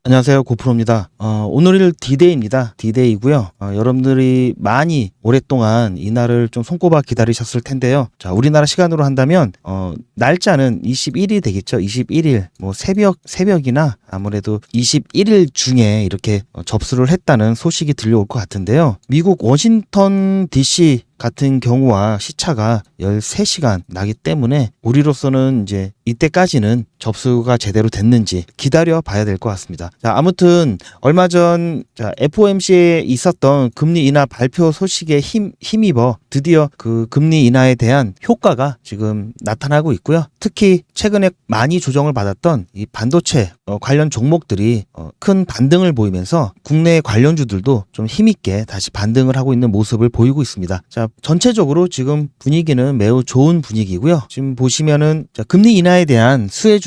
안녕하세요. 고프로입니다. 오늘은 D-Day입니다. D-Day이고요. 여러분들이 많이 오랫동안 이날을 좀 손꼽아 기다리셨을 텐데요. 자, 우리나라 시간으로 한다면 날짜는 21일 되겠죠. 21일 뭐 새벽이나 아무래도 21일 중에 이렇게 접수를 했다는 소식이 들려올 것 같은데요. 미국 워싱턴 DC 같은 경우와 시차가 13시간 나기 때문에 우리로서는 이제 이때까지는 접수가 제대로 됐는지 기다려 봐야 될 것 같습니다. 자, 아무튼 얼마 전 FOMC에 있었던 금리 인하 발표 소식에 힘입어 드디어 그 금리 인하에 대한 효과가 지금 나타나고 있고요. 특히 최근에 많이 조정을 받았던 이 반도체 관련 종목들이 큰 반등을 보이면서 국내 관련주들도 좀 힘있게 다시 반등을 하고 있는 모습을 보이고 있습니다. 자, 전체적으로 지금 분위기는 매우 좋은 분위기고요. 지금 보시면은 금리 인하에 대한 수혜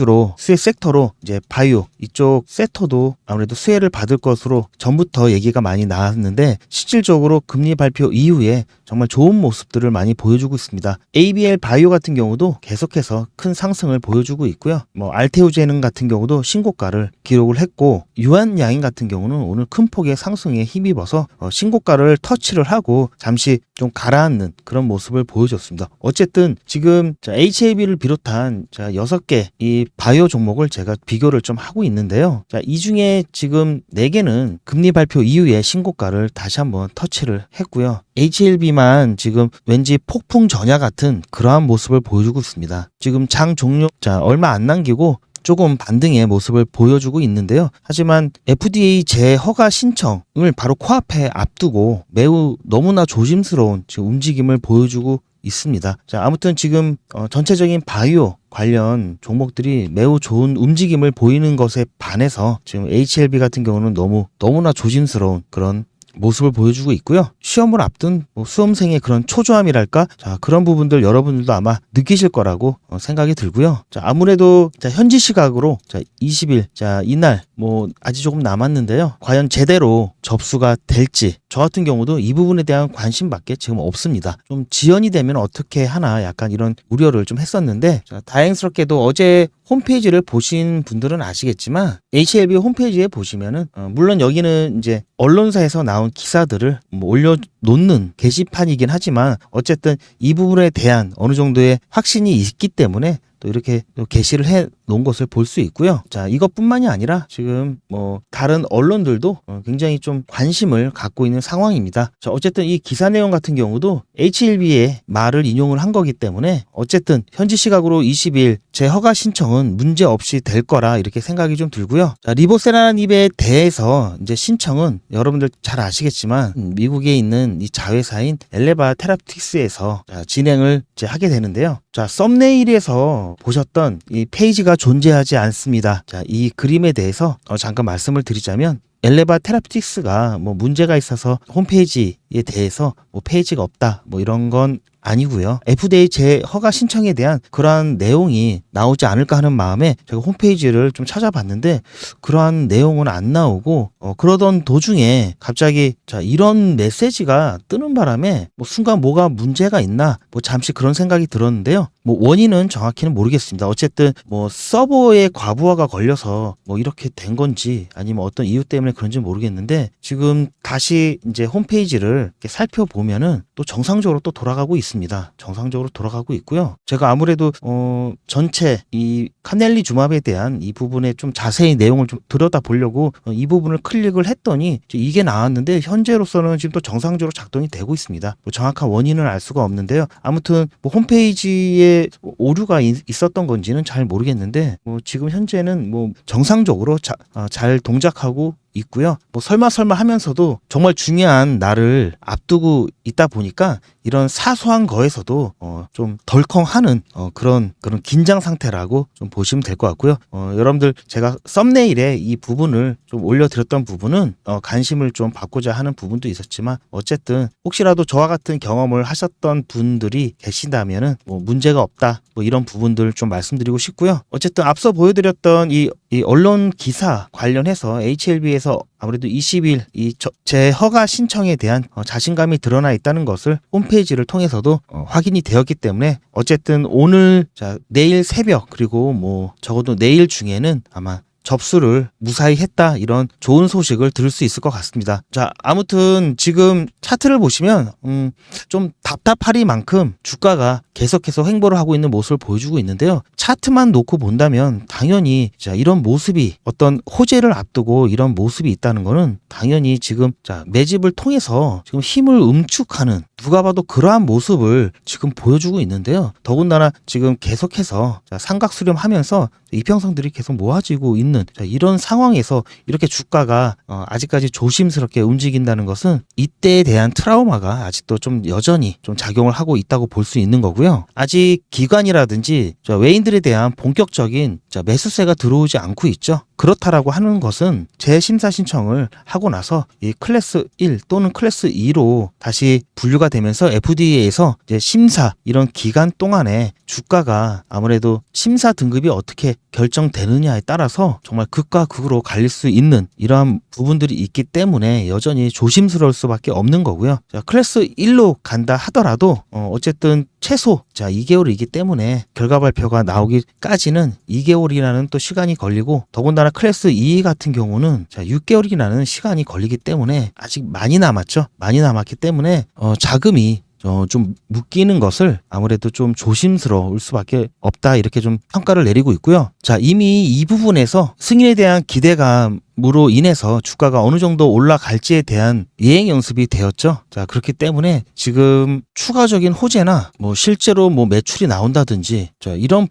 섹터로 이제 바이오 이쪽 섹터도 아무래도 수혜를 받을 것으로 전부터 얘기가 많이 나왔는데 실질적으로 금리 발표 이후에 정말 좋은 모습들을 많이 보여주고 있습니다. ABL 바이오 같은 경우도 계속해서 큰 상승을 보여주고 있고요. 뭐 알테오제는 같은 경우도 신고가를 기록을 했고 유한양인 같은 경우는 오늘 큰 폭의 상승에 힘입어서 신고가를 터치를 하고 잠시 좀 가라앉는 그런 모습을 보여줬습니다. 어쨌든 지금 HAB를 비롯한 6개 이 바이오 종목을 제가 비교를 좀 하고 있는데요. 자, 이 중에 지금 4개는 금리 발표 이후에 신고가를 다시 한번 터치를 했고요. HLB만 지금 왠지 폭풍 전야 같은 그러한 모습을 보여주고 있습니다. 지금 장 종료 얼마 안 남기고 조금 반등의 모습을 보여주고 있는데요. 하지만 FDA 재허가 신청을 바로 코앞에 앞두고 매우 너무나 조심스러운 지금 움직임을 보여주고 있습니다. 자, 아무튼 지금 전체적인 바이오 관련 종목들이 매우 좋은 움직임을 보이는 것에 반해서 지금 HLB 같은 경우는 너무나 조심스러운 그런 모습을 보여주고 있고요. 시험을 앞둔 수험생의 그런 초조함이랄까? 자, 그런 부분들 여러분들도 아마 느끼실 거라고 생각이 들고요. 자, 아무래도 현지 시각으로 20일 이날 아직 조금 남았는데요. 과연 제대로 접수가 될지 저 같은 경우도 이 부분에 대한 관심밖에 지금 없습니다. 좀 지연이 되면 어떻게 하나 약간 이런 우려를 좀 했었는데 다행스럽게도 어제 홈페이지를 보신 분들은 아시겠지만 HLB 홈페이지에 보시면은 물론 여기는 이제 언론사에서 나온 기사들을 올려놓는 게시판이긴 하지만 어쨌든 이 부분에 대한 어느 정도의 확신이 있기 때문에 또 이렇게 게시를 해 놓은 것을 볼 수 있고요. 자, 이것뿐만이 아니라 지금 다른 언론들도 굉장히 좀 관심을 갖고 있는 상황입니다. 자, 어쨌든 이 기사 내용 같은 경우도 HLB의 말을 인용을 한 거기 때문에 어쨌든 현지 시각으로 20일 재허가 신청은 문제 없이 될 거라 이렇게 생각이 좀 들고요. 자, 리보세라닙에 대해서 이제 신청은 여러분들 잘 아시겠지만 미국에 있는 이 자회사인 엘레바 테라피틱스에서 진행을 이제 하게 되는데요. 자, 썸네일에서 보셨던 이 페이지가 존재하지 않습니다. 자, 이 그림에 대해서 잠깐 말씀을 드리자면 엘레바 테라피틱스가 문제가 있어서 홈페이지에 대해서 페이지가 없다 이런 건 아니고요. FDA 재허가 신청에 대한 그러한 내용이 나오지 않을까 하는 마음에 제가 홈페이지를 좀 찾아봤는데 그러한 내용은 안 나오고 그러던 도중에 갑자기 이런 메시지가 뜨는 바람에 순간 뭐가 문제가 있나 잠시 그런 생각이 들었는데요. 원인은 정확히는 모르겠습니다. 어쨌든 서버에 과부하가 걸려서 이렇게 된 건지 아니면 어떤 이유 때문에 그런지 모르겠는데 지금 다시 이제 홈페이지를 이렇게 살펴보면은 또 정상적으로 또 돌아가고 있습니다. 정상적으로 돌아가고 있고요. 제가 아무래도 전체 이 카넬리주맙에 대한 이 부분에 좀 자세히 내용을 좀 들여다보려고 이 부분을 클릭을 했더니 이게 나왔는데 현재로서는 지금 또 정상적으로 작동이 되고 있습니다. 정확한 원인은 알 수가 없는데요. 아무튼 홈페이지에 오류가 있었던 건지는 잘 모르겠는데 지금 현재는 정상적으로 잘 동작하고 있고요. 설마 하면서도 정말 중요한 날을 앞두고 있다 보니까 이런 사소한 거에서도 좀 덜컹하는 그런 긴장 상태라고 좀 보시면 될 것 같고요. 여러분들 제가 썸네일에 이 부분을 좀 올려드렸던 부분은 관심을 좀 받고자 하는 부분도 있었지만 어쨌든 혹시라도 저와 같은 경험을 하셨던 분들이 계신다면은 문제가 없다 이런 부분들 좀 말씀드리고 싶고요. 어쨌든 앞서 보여드렸던 이 언론 기사 관련해서 HLB에서 아무래도 20일 이 재허가 신청에 대한 자신감이 드러나 있다는 것을 홈페이지를 통해서도 확인이 되었기 때문에 어쨌든 오늘 내일 새벽 그리고 적어도 내일 중에는 아마 접수를 무사히 했다, 이런 좋은 소식을 들을 수 있을 것 같습니다. 자, 아무튼 지금 차트를 보시면 좀 답답하리만큼 주가가 계속해서 횡보를 하고 있는 모습을 보여주고 있는데요. 차트만 놓고 본다면 당연히 자, 이런 모습이 어떤 호재를 앞두고 이런 모습이 있다는 거는 당연히 지금 자, 매집을 통해서 지금 힘을 응축하는, 누가 봐도 그러한 모습을 지금 보여주고 있는데요. 더군다나 지금 계속해서 자, 삼각 수렴하면서 이평선들이 계속 모아지고 있는 자, 이런 상황에서 이렇게 주가가 아직까지 조심스럽게 움직인다는 것은 이때에 대한 트라우마가 아직도 좀 여전히 좀 작용을 하고 있다고 볼 수 있는 거고요. 아직 기관이라든지 자, 외인들에 대한 본격적인 자, 매수세가 들어오지 않고 있죠. 그렇다라고 하는 것은 재심사 신청을 하고 나서 이 클래스 1 또는 클래스 2로 다시 분류가 되면서 FDA에서 이제 심사, 이런 기간 동안에 주가가 아무래도 심사 등급이 어떻게 결정되느냐에 따라서 정말 극과 극으로 갈릴 수 있는 이러한 부분들이 있기 때문에 여전히 조심스러울 수밖에 없는 거고요. 자, 클래스 1로 간다 하더라도 어쨌든 최소 자 2개월이기 때문에 결과 발표가 나오기까지는 2개월이라는 또 시간이 걸리고, 더군다나 클래스 2 같은 경우는 자 6개월이라는 시간이 걸리기 때문에 아직 많이 남았죠. 많이 남았기 때문에 자금이 좀 묶이는 것을 아무래도 좀 조심스러울 수밖에 없다, 이렇게 좀 평가를 내리고 있고요. 자, 이미 이 부분에서 승인에 대한 기대감으로 인해서 주가가 어느 정도 올라갈지에 대한 예행 연습이 되었죠. 자, 그렇기 때문에 지금 추가적인 호재나 뭐 실제로 뭐 매출이 나온다든지 자, 이런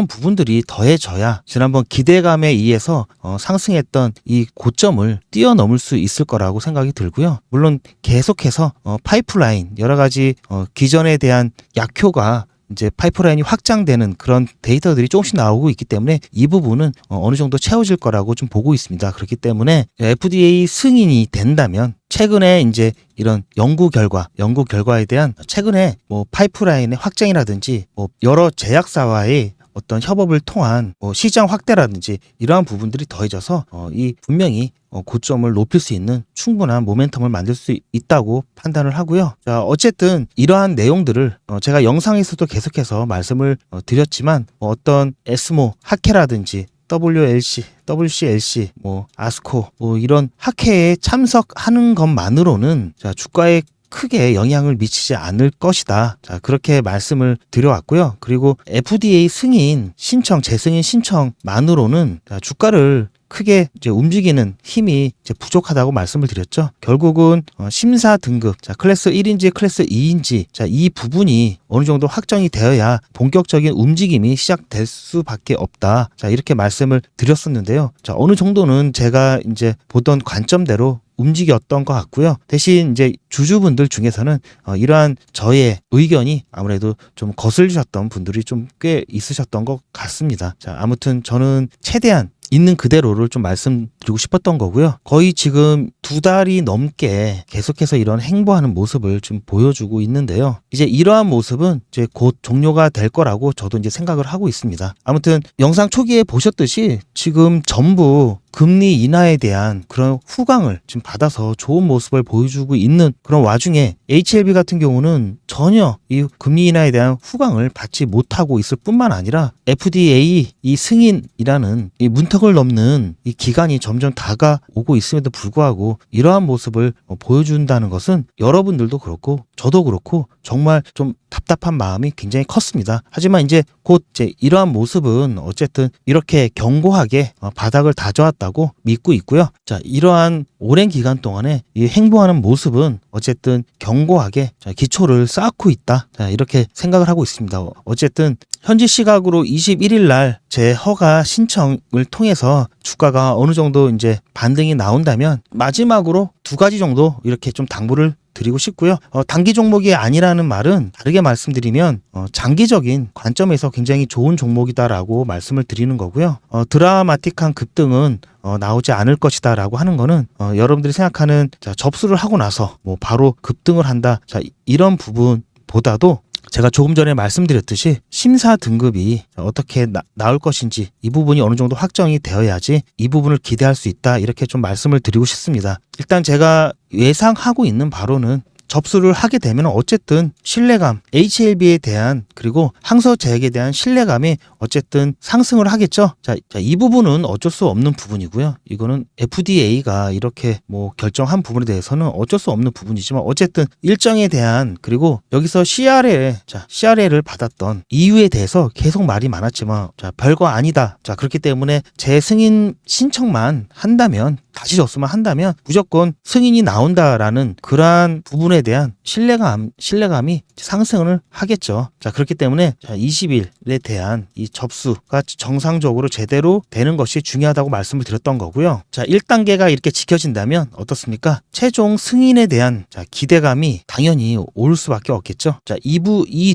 부분들이 더해져야 지난번 기대감에 의해서 상승했던 이 고점을 뛰어넘을 수 있을 거라고 생각이 들고요. 물론 계속해서 파이프라인, 여러 가지 기존에 대한 약효가 이제 파이프라인이 확장되는 그런 데이터들이 조금씩 나오고 있기 때문에 이 부분은 어느 정도 채워질 거라고 좀 보고 있습니다. 그렇기 때문에 FDA 승인이 된다면 최근에 이제 이런 연구 결과에 대한 최근에 뭐 파이프라인의 확장이라든지 뭐 여러 제약사와의 어떤 협업을 통한 시장 확대라든지 이러한 부분들이 더해져서 이 분명히 고점을 높일 수 있는 충분한 모멘텀을 만들 수 있다고 판단을 하고요. 자, 어쨌든 이러한 내용들을 제가 영상에서도 계속해서 말씀을 드렸지만 어떤 에스모 학회라든지 WLC, WCLC, 아스코 이런 학회에 참석하는 것만으로는 자, 주가에 크게 영향을 미치지 않을 것이다. 자, 그렇게 말씀을 드려왔고요. 그리고 FDA 승인 신청, 재승인 신청만으로는 자, 주가를 크게 이제 움직이는 힘이 이제 부족하다고 말씀을 드렸죠. 결국은 심사 등급, 자, 클래스 1인지 클래스 2인지 자, 이 부분이 어느 정도 확정이 되어야 본격적인 움직임이 시작될 수밖에 없다. 자, 이렇게 말씀을 드렸었는데요. 자, 어느 정도는 제가 이제 보던 관점대로 움직였던 것 같고요. 대신 이제 주주분들 중에서는 이러한 저의 의견이 아무래도 좀 거슬리셨던 분들이 좀 꽤 있으셨던 것 같습니다. 자, 아무튼 저는 최대한 있는 그대로를 좀 말씀드리고 싶었던 거고요. 거의 지금 2달이 넘게 계속해서 이런 행보하는 모습을 좀 보여주고 있는데요. 이제 이러한 모습은 이제 곧 종료가 될 거라고 저도 이제 생각을 하고 있습니다. 아무튼 영상 초기에 보셨듯이 지금 전부 금리 인하에 대한 그런 후광을 지금 받아서 좋은 모습을 보여주고 있는 그런 와중에 HLB 같은 경우는 전혀 이 금리 인하에 대한 후광을 받지 못하고 있을 뿐만 아니라 FDA 이 승인이라는 이 문턱을 넘는 이 기간이 점점 다가오고 있음에도 불구하고 이러한 모습을 보여준다는 것은 여러분들도 그렇고 저도 그렇고 정말 좀 답답한 마음이 굉장히 컸습니다. 하지만 이제 곧 이제 이러한 모습은 어쨌든 이렇게 견고하게 바닥을 다져왔다고 믿고 있고요. 자, 이러한 오랜 기간 동안에 이 행보하는 모습은 어쨌든 견고하게 기초를 쌓고 있다. 자, 이렇게 생각을 하고 있습니다. 어쨌든 현지 시각으로 21일 날 제 허가 신청을 통해서 주가가 어느 정도 이제 반등이 나온다면 마지막으로 2가지 정도 이렇게 좀 당부를 드리고 싶고요. 단기 종목이 아니라는 말은 다르게 말씀드리면 장기적인 관점에서 굉장히 좋은 종목이다라고 말씀을 드리는 거고요. 드라마틱한 급등은 나오지 않을 것이다 라고 하는 거는 여러분들이 생각하는 자, 접수를 하고 나서 바로 급등을 한다. 자, 이런 부분보다도 제가 조금 전에 말씀드렸듯이 심사 등급이 어떻게 나올 것인지 이 부분이 어느 정도 확정이 되어야지 이 부분을 기대할 수 있다, 이렇게 좀 말씀을 드리고 싶습니다. 일단 제가 예상하고 있는 바로는 접수를 하게 되면 어쨌든 신뢰감, HLB에 대한 그리고 항서제약에 대한 신뢰감이 어쨌든 상승을 하겠죠. 자, 이 부분은 어쩔 수 없는 부분이고요. 이거는 FDA가 이렇게 뭐 결정한 부분에 대해서는 어쩔 수 없는 부분이지만 어쨌든 일정에 대한 그리고 여기서 CRA를 받았던 이유에 대해서 계속 말이 많았지만 자, 별거 아니다. 자, 그렇기 때문에 재승인 신청만 한다면 다시 접수만 한다면 무조건 승인이 나온다라는 그러한 부분에 대한 신뢰감이 상승을 하겠죠. 자, 그렇기 때문에 20일에 대한 이 접수가 정상적으로 제대로 되는 것이 중요하다고 말씀을 드렸던 거고요. 자, 1단계가 이렇게 지켜진다면 어떻습니까? 최종 승인에 대한 기대감이 당연히 올 수밖에 없겠죠. 자, 이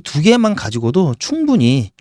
두 개만 가지고도 충분히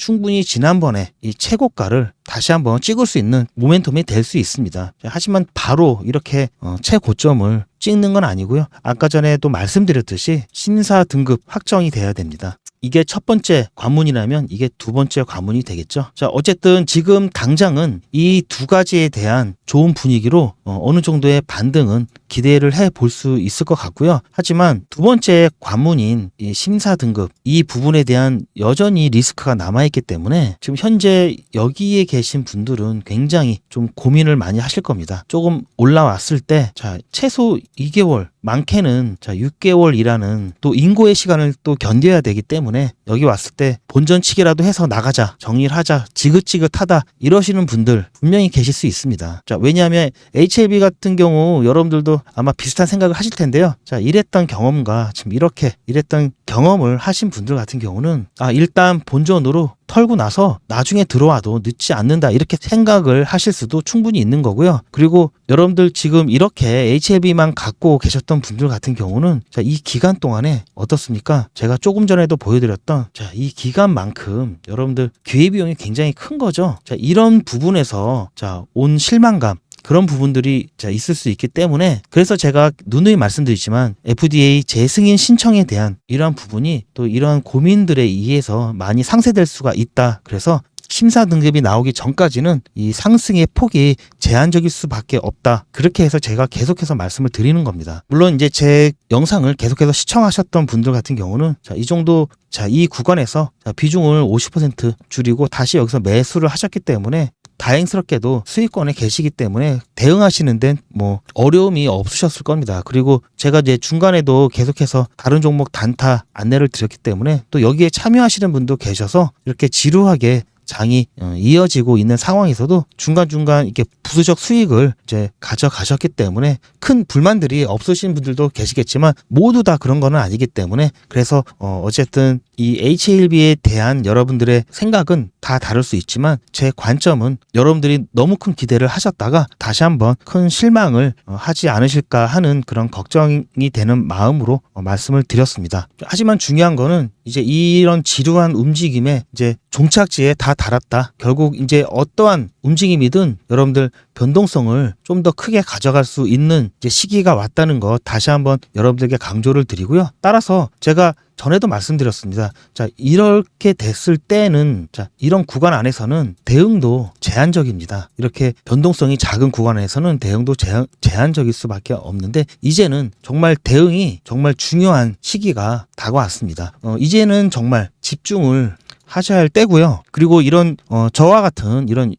지난번에 이 최고가를 다시 한번 찍을 수 있는 모멘텀이 될 수 있습니다. 하지만 바로 이렇게 최고점을 찍는 건 아니고요. 아까 전에도 말씀드렸듯이 심사 등급 확정이 돼야 됩니다. 이게 첫 번째 관문이라면 이게 두 번째 관문이 되겠죠. 자, 어쨌든 지금 당장은 이 두 가지에 대한 좋은 분위기로 어느 정도의 반등은 기대를 해 볼 수 있을 것 같고요. 하지만 두 번째 관문인 이 심사 등급 이 부분에 대한 여전히 리스크가 남아있기 때문에 지금 현재 여기에 계신 분들은 굉장히 좀 고민을 많이 하실 겁니다. 조금 올라왔을 때 자, 최소 2개월 많게는 6개월이라는 또 인고의 시간을 또 견뎌야 되기 때문에 여기 왔을 때 본전치기라도 해서 나가자, 정리를 하자, 지긋지긋하다 이러시는 분들 분명히 계실 수 있습니다. 자, 왜냐하면 HLB 같은 경우 여러분들도 아마 비슷한 생각을 하실 텐데요. 자, 이랬던 경험과 지금 이렇게 이랬던 경험을 하신 분들 같은 경우는 일단 본전으로 털고 나서 나중에 들어와도 늦지 않는다 이렇게 생각을 하실 수도 충분히 있는 거고요. 그리고 여러분들 지금 이렇게 HLB만 갖고 계셨던 분들 같은 경우는 자, 이 기간 동안에 어떻습니까? 제가 조금 전에도 보여드렸던 이 기간만큼 여러분들 기회비용이 굉장히 큰 거죠. 자, 이런 부분에서 온 실망감 그런 부분들이 있을 수 있기 때문에 그래서 제가 누누이 말씀드리지만 FDA 재승인 신청에 대한 이러한 부분이 또 이러한 고민들에 의해서 많이 상쇄될 수가 있다. 그래서 심사 등급이 나오기 전까지는 이 상승의 폭이 제한적일 수밖에 없다. 그렇게 해서 제가 계속해서 말씀을 드리는 겁니다. 물론 이제 제 영상을 계속해서 시청하셨던 분들 같은 경우는 이 정도 이 구간에서 비중을 50% 줄이고 다시 여기서 매수를 하셨기 때문에 다행스럽게도 수익권에 계시기 때문에 대응하시는 데는 뭐 어려움이 없으셨을 겁니다. 그리고 제가 이제 중간에도 계속해서 다른 종목 단타 안내를 드렸기 때문에 또 여기에 참여하시는 분도 계셔서 이렇게 지루하게 장이 이어지고 있는 상황에서도 중간중간 이렇게 부수적 수익을 이제 가져가셨기 때문에 큰 불만들이 없으신 분들도 계시겠지만 모두 다 그런 거는 아니기 때문에 그래서 어쨌든 이 HLB에 대한 여러분들의 생각은 다 다를 수 있지만 제 관점은 여러분들이 너무 큰 기대를 하셨다가 다시 한번 큰 실망을 하지 않으실까 하는 그런 걱정이 되는 마음으로 말씀을 드렸습니다. 하지만 중요한 거는 이제 이런 지루한 움직임에 이제 종착지에 다 달았다. 결국 이제 어떠한 움직임이든 여러분들 변동성을 좀 더 크게 가져갈 수 있는 이제 시기가 왔다는 거 다시 한번 여러분들께 강조를 드리고요. 따라서 제가 전에도 말씀드렸습니다. 자, 이렇게 됐을 때는 이런 구간 안에서는 대응도 제한적입니다. 이렇게 변동성이 작은 구간 안에서는 대응도 제한적일 수밖에 없는데 이제는 정말 대응이 정말 중요한 시기가 다가왔습니다. 이제는 정말 집중을 하셔야 할 때고요. 그리고 이런 저와 같은 이런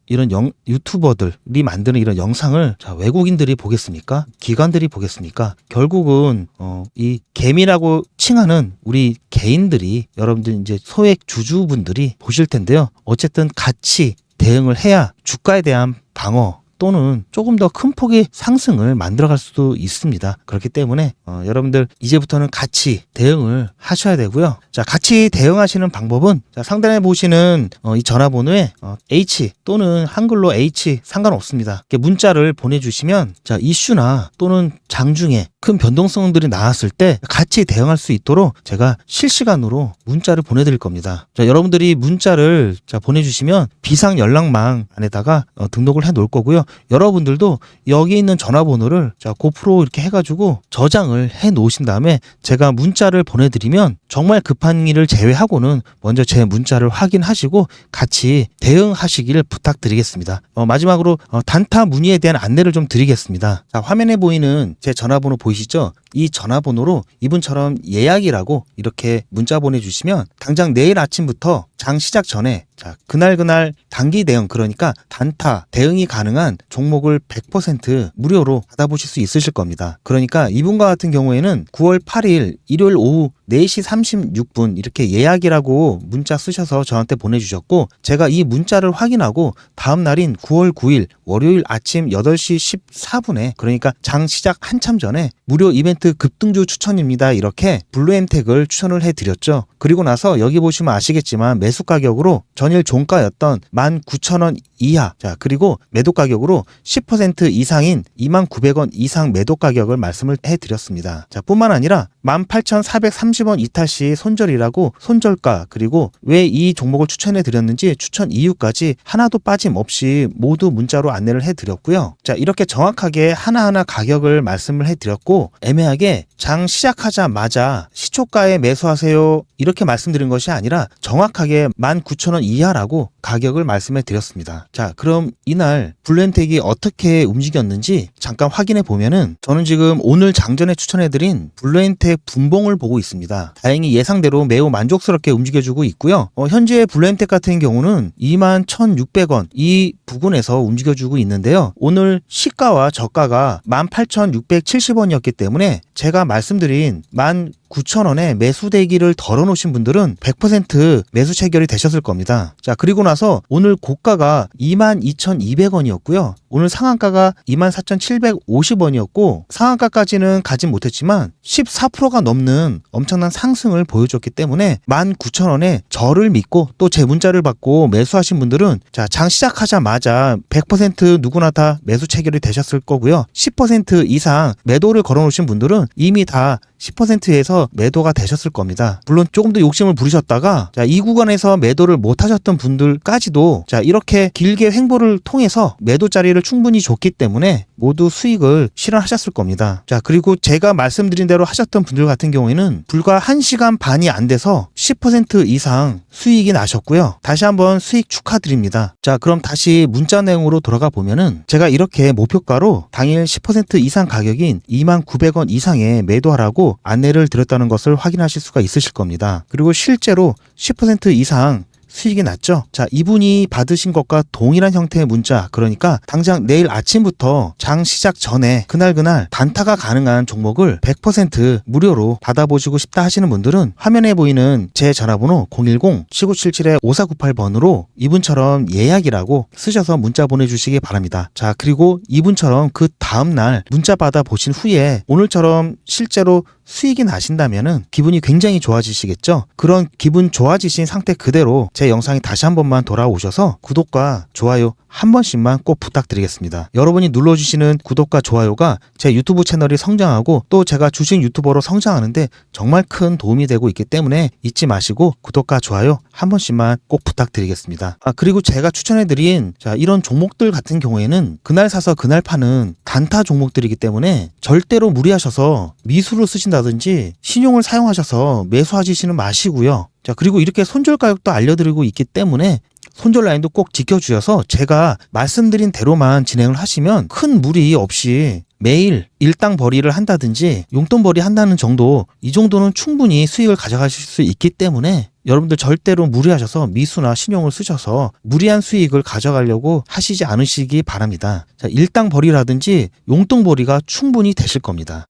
유튜버들이 만드는 이런 영상을 외국인들이 보겠습니까? 기관들이 보겠습니까? 결국은 이 개미라고 칭하는 우리 개인들이 여러분들 이제 소액 주주분들이 보실 텐데요. 어쨌든 같이 대응을 해야 주가에 대한 방어 또는 조금 더 큰 폭의 상승을 만들어갈 수도 있습니다. 그렇기 때문에 여러분들 이제부터는 같이 대응을 하셔야 되고요. 자, 같이 대응하시는 방법은 상단에 보시는 이 전화번호에 H 또는 한글로 H 상관없습니다. 이렇게 문자를 보내주시면 이슈나 또는 장중에 큰 변동성들이 나왔을 때 같이 대응할 수 있도록 제가 실시간으로 문자를 보내드릴 겁니다. 자, 여러분들이 문자를 보내주시면 비상 연락망 안에다가 등록을 해 놓을 거고요. 여러분들도 여기 있는 전화번호를 자 고프로 이렇게 해가지고 저장을 해 놓으신 다음에 제가 문자를 보내드리면 정말 급한 일을 제외하고는 먼저 제 문자를 확인하시고 같이 대응하시기를 부탁드리겠습니다. 마지막으로 단타 문의에 대한 안내를 좀 드리겠습니다. 자, 화면에 보이는 제 전화번호 보이시죠? 이 전화번호로 이분처럼 예약이라고 이렇게 문자 보내주시면 당장 내일 아침부터 장 시작 전에 자 그날 단기 대응, 그러니까 단타 대응이 가능한 종목을 100% 무료로 받아보실 수 있으실 겁니다. 그러니까 이분과 같은 경우에는 9월 8일 일요일 오후 4시 36분 이렇게 예약이라고 문자 쓰셔서 저한테 보내주셨고, 제가 이 문자를 확인하고 다음 날인 9월 9일 월요일 아침 8시 14분에 그러니까 장 시작 한참 전에 무료 이벤트 급등주 추천입니다 이렇게 블루엠텍을 추천을 해드렸죠. 그리고 나서 여기 보시면 아시겠지만 매수 가격으로 전일 종가였던 19,000원 이하, 자 그리고 매도 가격으로 10% 이상인 29,000원 이상 매도 가격을 말씀을 해드렸습니다. 자 뿐만 아니라 18,430원 이탈 시 손절이라고 손절가, 그리고 왜 이 종목을 추천해 드렸는지 추천 이유까지 하나도 빠짐없이 모두 문자로 안내를 해드렸고요. 자 이렇게 정확하게 하나하나 가격을 말씀을 해드렸고, 애매하게 장 시작하자마자 시초가에 매수하세요 이렇게 말씀드린 것이 아니라 정확하게 19,000원 이하라고 가격을 말씀해 드렸습니다. 자 그럼 이날 블루엠텍이 어떻게 움직였는지 잠깐 확인해 보면은, 저는 지금 오늘 장전에 추천해 드린 블루엠텍 분봉을 보고 있습니다. 다행히 예상대로 매우 만족스럽게 움직여주고 있고요. 현재 블루엠텍 같은 경우는 21,600원 이 부근에서 움직여주고 있는데요. 오늘 시가와 저가가 18,670원이었기 때문에 제가 말씀드린 19,000원에 매수 대기를 덜어놓으신 분들은 100% 매수 체결이 되셨을 겁니다. 자 그리고 나서 오늘 고가가 22,200원이었고요. 오늘 상한가가 24,750원이었고 상한가까지는 가진 못했지만 14%가 넘는 엄청난 상승을 보여줬기 때문에 19,000원에 저를 믿고 또 제 문자를 받고 매수하신 분들은 자 장 시작하자마자 100% 누구나 다 매수 체결이 되셨을 거고요. 10% 이상 매도를 걸어놓으신 분들은 이미 다 10%에서 매도가 되셨을 겁니다. 물론 조금 더 욕심을 부리셨다가 자, 이 구간에서 매도를 못 하셨던 분들까지도 자, 이렇게 길게 횡보를 통해서 매도 자리를 충분히 줬기 때문에 모두 수익을 실현하셨을 겁니다. 자, 그리고 제가 말씀드린 대로 하셨던 분들 같은 경우에는 불과 1시간 반이 안 돼서 10% 이상 수익이 나셨고요. 다시 한번 수익 축하드립니다. 자, 그럼 다시 문자 내용으로 돌아가 보면은 제가 이렇게 목표가로 당일 10% 이상 가격인 29,000원 이상에 매도하라고 안내를 드렸다는 것을 확인하실 수가 있으실 겁니다. 그리고 실제로 10% 이상 수익이 났죠. 자, 이분이 받으신 것과 동일한 형태의 문자, 그러니까 당장 내일 아침부터 장 시작 전에 그날 단타가 가능한 종목을 100% 무료로 받아보시고 싶다 하시는 분들은 화면에 보이는 제 전화번호 010-7977-5498번으로 이분처럼 예약이라고 쓰셔서 문자 보내주시기 바랍니다. 자, 그리고 이분처럼 그 다음날 문자 받아 보신 후에 오늘처럼 실제로 수익이 나신다면은 기분이 굉장히 좋아지시겠죠? 그런 기분 좋아지신 상태 그대로 제 영상에 다시 한 번만 돌아오셔서 구독과 좋아요 한 번씩만 꼭 부탁드리겠습니다. 여러분이 눌러주시는 구독과 좋아요가 제 유튜브 채널이 성장하고 또 제가 주식 유튜버로 성장하는데 정말 큰 도움이 되고 있기 때문에 잊지 마시고 구독과 좋아요 한 번씩만 꼭 부탁드리겠습니다. 그리고 제가 추천해드린 자, 이런 종목들 같은 경우에는 그날 사서 그날 파는 단타 종목들이기 때문에 절대로 무리하셔서 미수를 쓰신다든지 신용을 사용하셔서 매수하시지는 마시고요. 자, 그리고 이렇게 손절 가격도 알려드리고 있기 때문에 손절 라인도 꼭 지켜주셔서 제가 말씀드린 대로만 진행을 하시면 큰 무리 없이 매일 일당 벌이를 한다든지 용돈 벌이 한다는 정도, 이 정도는 충분히 수익을 가져가실 수 있기 때문에 여러분들 절대로 무리하셔서 미수나 신용을 쓰셔서 무리한 수익을 가져가려고 하시지 않으시기 바랍니다. 자, 일당 벌이라든지 용돈 벌이가 충분히 되실 겁니다.